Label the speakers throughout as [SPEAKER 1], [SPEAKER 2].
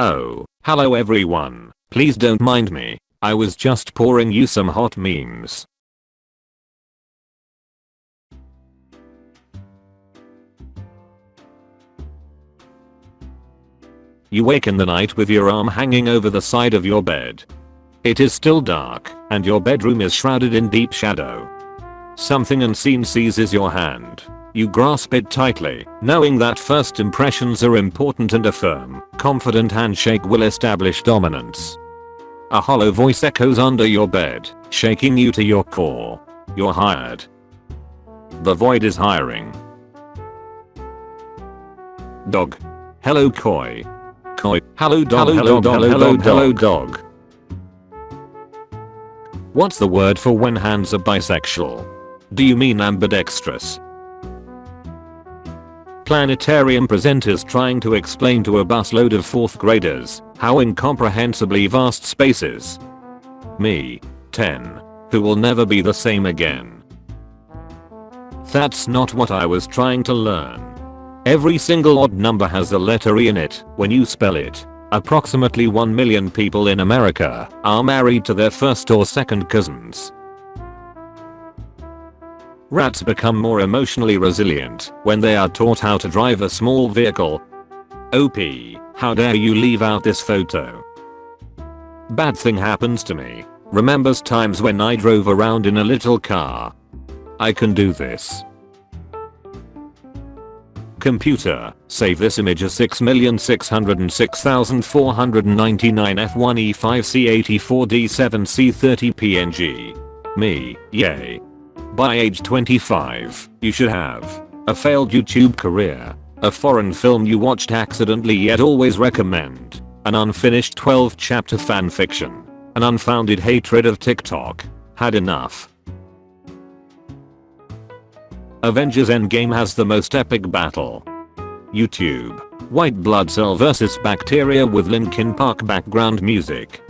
[SPEAKER 1] Oh, hello everyone. Please don't mind me. I was just pouring you some hot memes. You wake in the night with your arm hanging over the side of your bed. It is still dark, and your bedroom is shrouded in deep shadow. Something unseen seizes your hand. You grasp it tightly, knowing that first impressions are important and a firm, confident handshake will establish dominance. A hollow voice echoes under your bed, shaking you to your core. You're hired. The void is hiring. Dog. Hello Koi. Koi. Hello dog. Hello dog. Hello dog. Hello dog. What's the word for when hands are bisexual? Do you mean ambidextrous? Planetarium presenters trying to explain to a busload of 4th graders how incomprehensibly vast space is. Me. 10. Who will never be the same again. That's not what I was trying to learn. Every single odd number has a letter E in it when you spell it. Approximately 1 million people in America are married to their first or second cousins. Rats become more emotionally resilient when they are taught how to drive a small vehicle. OP, how dare you leave out this photo? Bad thing happens to me. Remembers times when I drove around in a little car. I can do this. Computer, save this image as 6,606,499 F1E5C84D7C30 PNG. Me, yay. By age 25, you should have a failed YouTube career, a foreign film you watched accidentally yet always recommend, an unfinished 12-chapter fanfiction, an unfounded hatred of TikTok, had enough. Avengers Endgame has the most epic battle. YouTube, white blood cell versus bacteria with Linkin Park background music.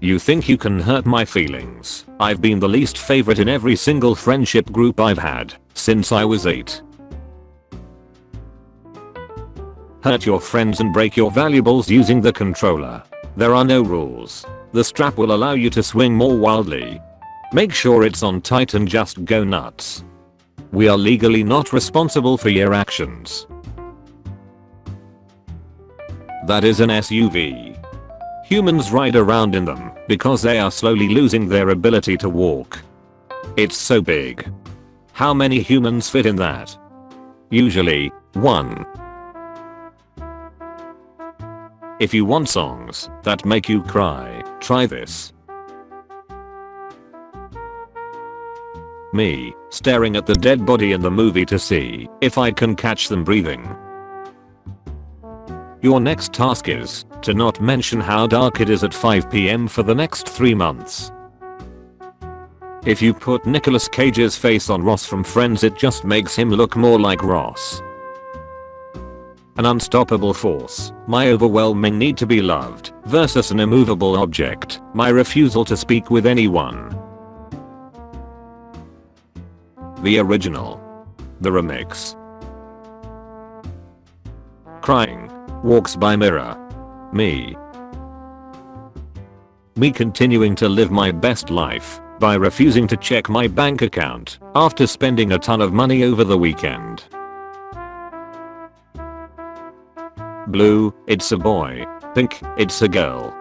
[SPEAKER 1] You think you can hurt my feelings? I've been the least favorite in every single friendship group I've had since I was 8. Hurt your friends and break your valuables using the controller. There are no rules. The strap will allow you to swing more wildly. Make sure it's on tight and just go nuts. We are legally not responsible for your actions. That is an SUV. Humans ride around in them because they are slowly losing their ability to walk. It's so big. How many humans fit in that? Usually, 1. If you want songs that make you cry, try this. Me, staring at the dead body in the movie to see if I can catch them breathing. Your next task is to not mention how dark it is at 5 PM for the next 3 months. If you put Nicolas Cage's face on Ross from Friends, it just makes him look more like Ross. An unstoppable force, my overwhelming need to be loved, versus an immovable object, my refusal to speak with anyone. The original. The remix. Crying. Walks by mirror. Me. Me continuing to live my best life by refusing to check my bank account after spending a ton of money over the weekend. Blue, it's a boy. Pink, it's a girl.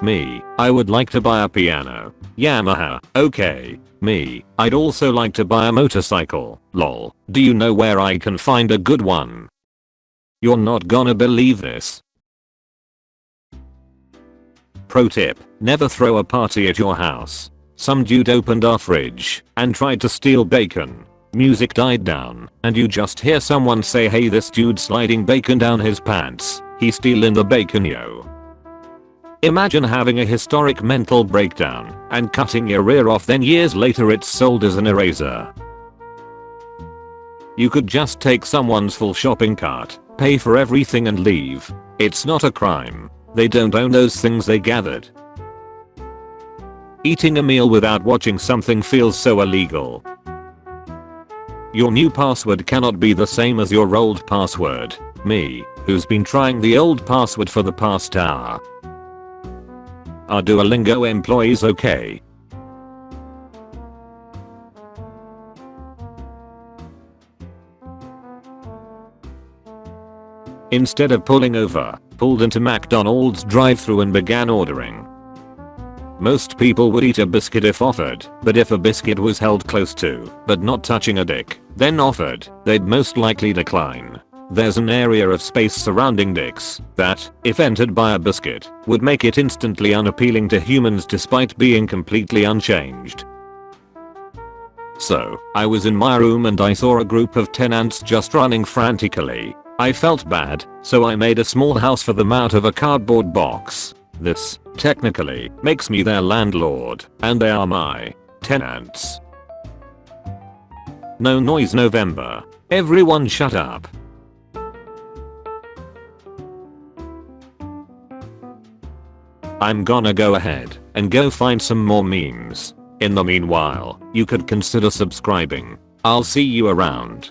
[SPEAKER 1] Me, I would like to buy a piano. Yamaha, okay. Me, I'd also like to buy a motorcycle. Lol, do you know where I can find a good one? You're not gonna believe this. Pro tip, never throw a party at your house. Some dude opened our fridge and tried to steal bacon. Music died down and you just hear someone say, hey, this dude sliding bacon down his pants. He's stealing the bacon, yo. Imagine having a historic mental breakdown and cutting your ear off, then years later it's sold as an eraser. You could just take someone's full shopping cart, pay for everything and leave. It's not a crime. They don't own those things they gathered. Eating a meal without watching something feels so illegal. Your new password cannot be the same as your old password. Me, who's been trying the old password for the past hour. Are Duolingo employees okay? Instead of pulling over, pulled into McDonald's drive-thru and began ordering. Most people would eat a biscuit if offered, but if a biscuit was held close to, but not touching a dick, then offered, they'd most likely decline. There's an area of space surrounding dicks that, if entered by a biscuit, would make it instantly unappealing to humans despite being completely unchanged. So, I was in my room and I saw a group of tenants just running frantically. I felt bad, so I made a small house for them out of a cardboard box. This, technically, makes me their landlord, and they are my tenants. No noise November. Everyone shut up. I'm gonna go ahead and go find some more memes. In the meanwhile, you could consider subscribing. I'll see you around.